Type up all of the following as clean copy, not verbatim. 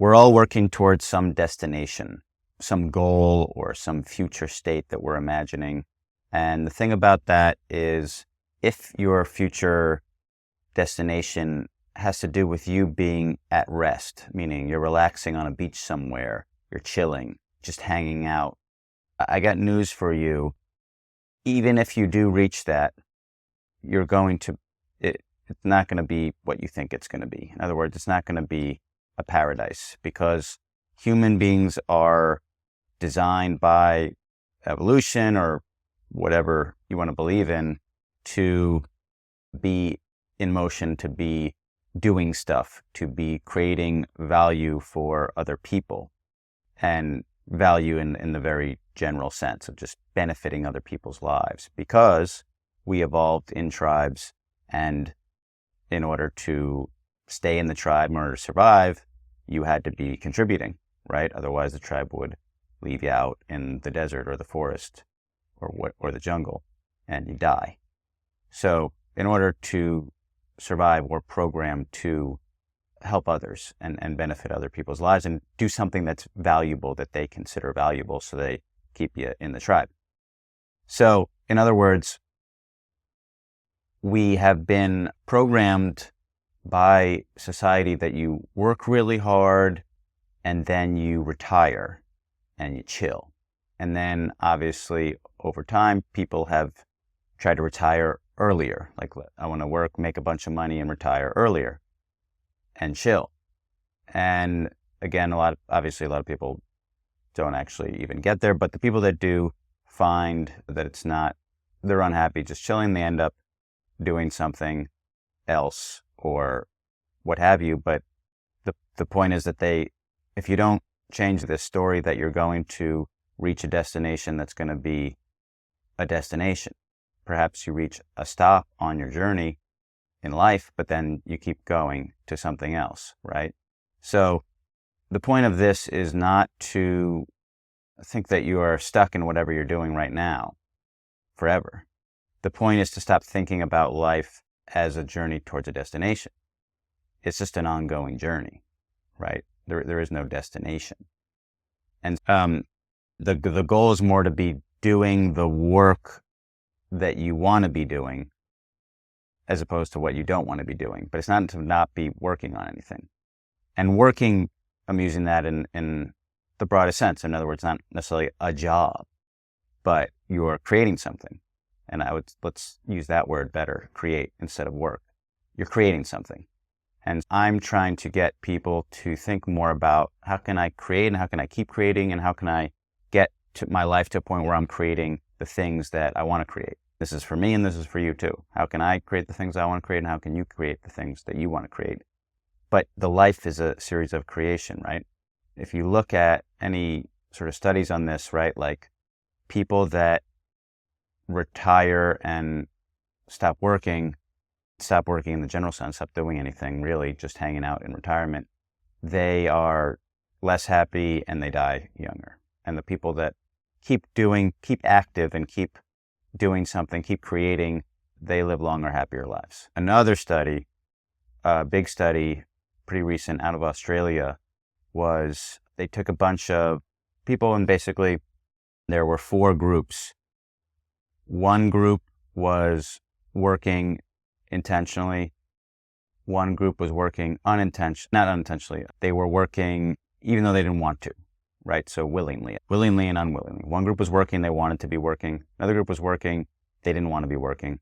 we're all working towards some destination, some goal or some future state that we're imagining. And the thing about that is, if your future destination has to do with you being at rest, meaning you're relaxing on a beach somewhere, you're chilling, just hanging out, I got news for you. Even if you do reach that, it's not going to be what you think it's going to be. In other words, it's not going to be a paradise, because human beings are designed by evolution, or whatever you want to believe in, to be in motion, to be doing stuff, to be creating value for other people, and value in the very general sense of just benefiting other people's lives, because we evolved in tribes, and in order to stay in the tribe, in order to survive, you had to be contributing, right? Otherwise the tribe would leave you out in the desert or the forest or the jungle, and you die. So in order to survive, we're programmed to help others and benefit other people's lives and do something that's valuable, that they consider valuable, so they keep you in the tribe. So in other words, we have been programmed by society that you work really hard and then you retire and you chill. And then obviously over time, people have tried to retire earlier. Like, I want to work, make a bunch of money and retire earlier and chill. And again, a lot of people don't actually even get there, but the people that do find that they're unhappy just chilling, they end up doing something else or what have you. But the point is that if you don't change this story that you're going to reach a destination that's going to be a destination, perhaps you reach a stop on your journey in life, but then you keep going to something else, right? So the point of this is not to think that you are stuck in whatever you're doing right now forever. The point is to stop thinking about life as a journey towards a destination. It's just an ongoing journey, right? There is no destination. And the goal is more to be doing the work that you want to be doing, as opposed to what you don't want to be doing. But it's not to not be working on anything. And working, I'm using that in the broadest sense. In other words, not necessarily a job, but you're creating something. And let's use that word better, create instead of work. You're creating something. And I'm trying to get people to think more about, how can I create, and how can I keep creating, and how can I get to my life to a point where I'm creating the things that I want to create. This is for me and this is for you too. How can I create the things I want to create, and how can you create the things that you want to create? But the life is a series of creation, right? If you look at any sort of studies on this, right, like people that retire and stop working in the general sense, stop doing anything, really just hanging out in retirement, they are less happy and they die younger. And the people that keep active and keep doing something, keep creating, they live longer, happier lives. Another study, a big study, pretty recent, out of Australia, was they took a bunch of people, and basically there were 4 groups. One group was working intentionally. One group was working not unintentionally. They were working even though they didn't want to, right? So willingly and unwillingly. One group was working, they wanted to be working. Another group was working, they didn't want to be working.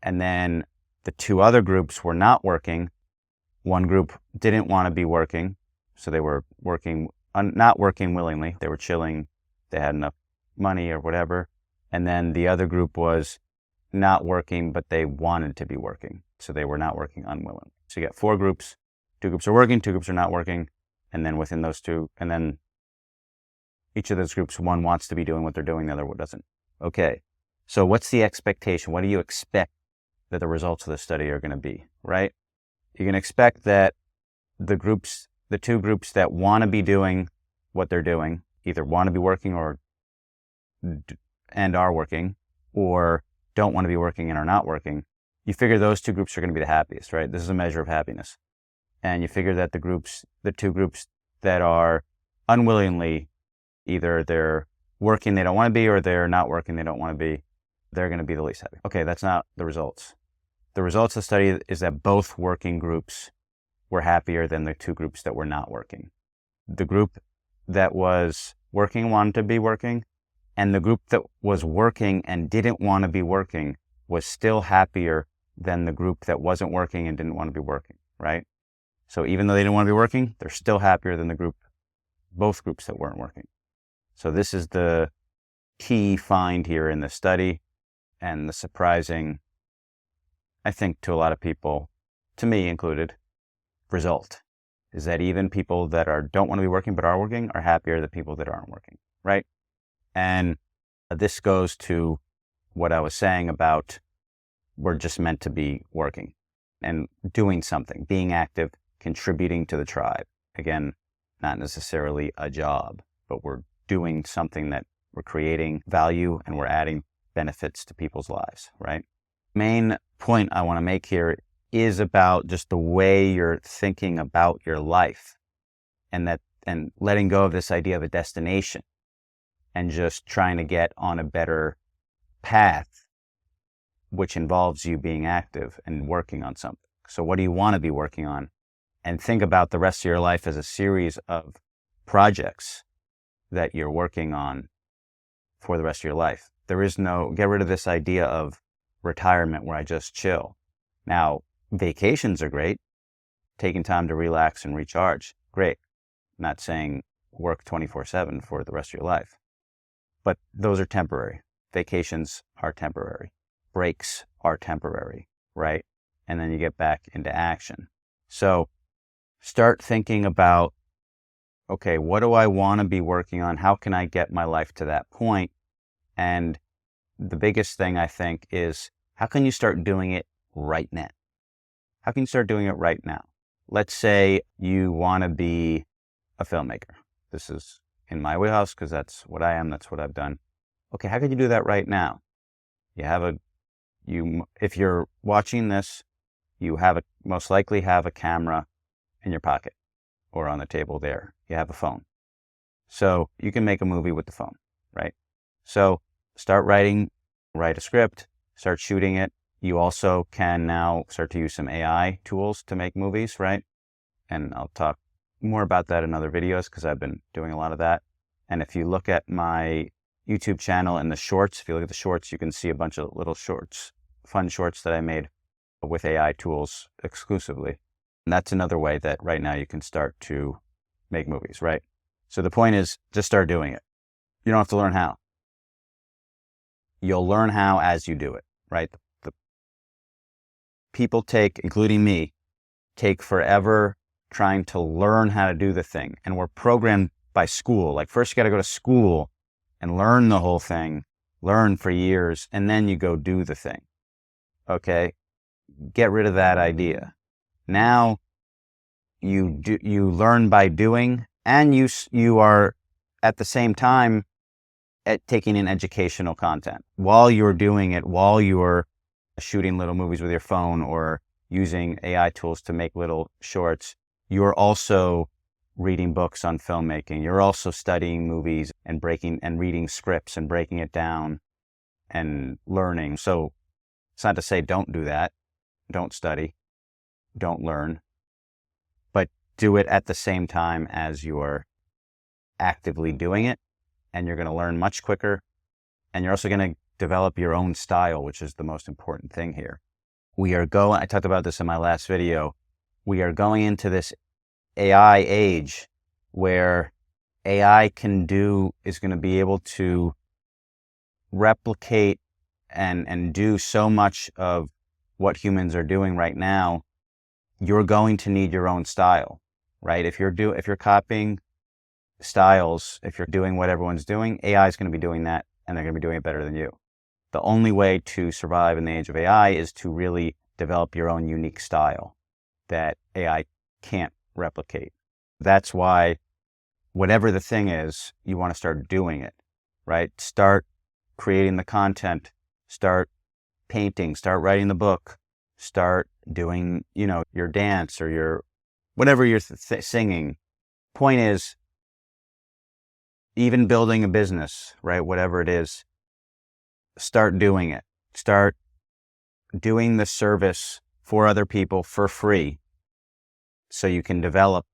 And then the 2 other groups were not working. One group didn't want to be working, so they were not working willingly. They were chilling, they had enough money or whatever. And then the other group was not working, but they wanted to be working, so they were not working unwillingly. So you got 4 groups. 2 groups are working, 2 groups are not working. And then within those 2, and then each of those groups, one wants to be doing what they're doing, the other one doesn't. Okay, so what's the expectation? What do you expect that the results of the study are going to be, right? You can expect that the 2 groups that want to be doing what they're doing, either want to be working and are working, or don't want to be working and are not working, you figure those 2 groups are going to be the happiest, right? This is a measure of happiness. And you figure that the 2 groups that are unwillingly, either they're working they don't want to be or they're not working they don't want to be, they're going to be the least happy. Okay, that's not the results. The results of the study is that both working groups were happier than the two groups that were not working. The group that was working wanted to be working, and the group that was working and didn't want to be working was still happier than the group that wasn't working and didn't want to be working, right? So even though they didn't want to be working, they're still happier than both groups that weren't working. So this is the key find here in the study, and the surprising, I think to a lot of people, to me included, result is that even people that don't want to be working but are working are happier than people that aren't working, right? And this goes to what I was saying about we're just meant to be working and doing something, being active, contributing to the tribe. Again, not necessarily a job, but we're doing something that we're creating value and we're adding benefits to people's lives, right? Main point I want to make here is about just the way you're thinking about your life, and letting go of this idea of a destination and just trying to get on a better path, which involves you being active and working on something. So what do you want to be working on? And think about the rest of your life as a series of projects that you're working on for the rest of your life. Get rid of this idea of retirement where I just chill. Now, vacations are great. Taking time to relax and recharge, great. I'm not saying work 24/7 for the rest of your life, but those are temporary. Vacations are temporary. Breaks are temporary, right? And then you get back into action. So start thinking about, okay, what do I want to be working on? How can I get my life to that point? And the biggest thing I think is, how can you start doing it right now? How can you start doing it right now? Let's say you want to be a filmmaker. This is in my wheelhouse because that's what I am. That's what I've done. Okay, how can you do that right now? If you're watching this, you most likely have a camera in your pocket or on the table there. You have a phone. So you can make a movie with the phone, right? So start writing, write a script, start shooting it. You also can now start to use some AI tools to make movies, right? And I'll talk more about that in other videos because I've been doing a lot of that. And if you look at my YouTube channel and the shorts, if you look at the shorts, you can see a bunch of little shorts, fun shorts that I made with AI tools exclusively. And that's another way that right now you can start to make movies, right? So the point is, just start doing it. You don't have to learn how. You'll learn how as you do it, right? The people including me, take forever trying to learn how to do the thing. And we're programmed by school. Like first you got to go to school and learn the whole thing, learn for years, and then you go do the thing. Okay? Get rid of that idea. Now you learn by doing, and you are at the same time taking in educational content while you're doing it, while you're shooting little movies with your phone or using AI tools to make little shorts. You're also reading books on filmmaking. You're also studying movies and reading scripts and breaking it down and learning. So it's not to say don't do that. Don't study. Don't learn. But do it at the same time as you're actively doing it. And you're going to learn much quicker. And you're also going to develop your own style, which is the most important thing here. I talked about this in my last video. We are going into this AI age where AI is going to be able to replicate and do so much of what humans are doing right now. You're going to need your own style, right? If you're copying styles, if you're doing what everyone's doing, AI is going to be doing that, and they're going to be doing it better than you. The only way to survive in the age of AI is to really develop your own unique style that AI can't replicate. That's why whatever the thing is, you want to start doing it, right? Start creating the content, start painting, start writing the book, start doing, your dance or whatever you're singing. point is, even building a business, right? Whatever it is, start doing it. Start doing the service for other people for free so you can develop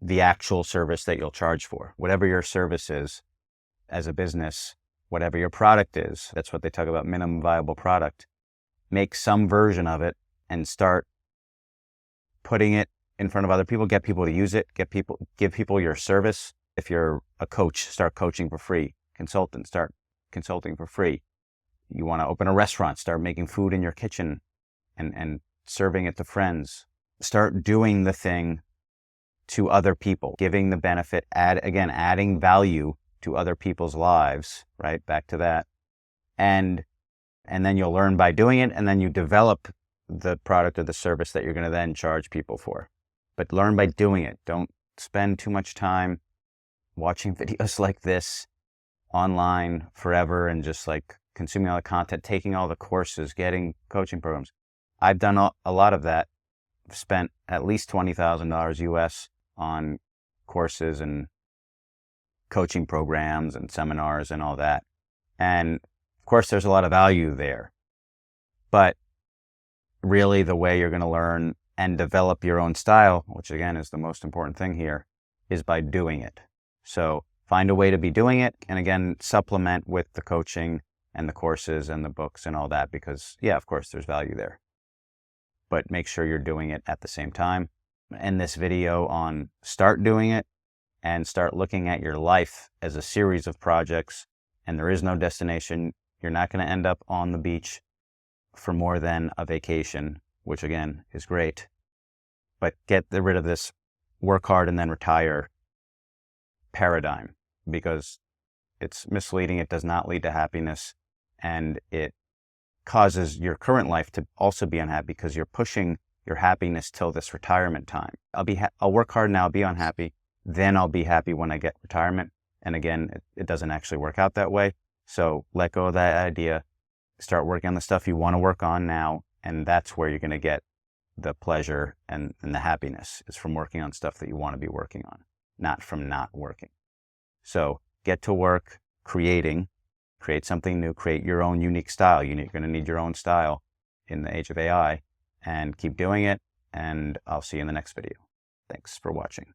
the actual service that you'll charge for. Whatever your service is as a business, whatever your product is, that's what they talk about, minimum viable product. Make some version of it and start putting it in front of other people, get people to use it, give people your service. If you're a coach, start coaching for free. Consultant, start consulting for free. You want to open a restaurant, start making food in your kitchen and serving it to friends. Start doing the thing to other people, giving the benefit, adding value to other people's lives, right? Back to that. And then you'll learn by doing it, and then you develop the product or the service that you're going to then charge people for. But learn by doing it. Don't spend too much time watching videos like this online forever and just like consuming all the content, taking all the courses, getting coaching programs. I've done a lot of that. I've spent at least $20,000 US on courses and coaching programs and seminars and all that. And of course, there's a lot of value there. But really, the way you're going to learn and develop your own style, which again is the most important thing here, is by doing it. So find a way to be doing it. And again, supplement with the coaching and the courses and the books and all that, because yeah, of course, there's value there. But make sure you're doing it at the same time. End this video on start doing it and start looking at your life as a series of projects. And there is no destination. You're not going to end up on the beach for more than a vacation, which again is great. But get rid of this work hard and then retire paradigm, because it's misleading. It does not lead to happiness, and it causes your current life to also be unhappy because you're pushing your happiness till this retirement time. I'll work hard now, I'll be unhappy, then I'll be happy when I get retirement. And again, it doesn't actually work out that way. So let go of that idea. Start working on the stuff you want to work on now, and that's where you're going to get the pleasure and the happiness, is from working on stuff that you want to be working on, not from not working. So get to work create something new, create your own unique style. You're going to need your own style in the age of AI, and keep doing it. And I'll see you in the next video. Thanks for watching.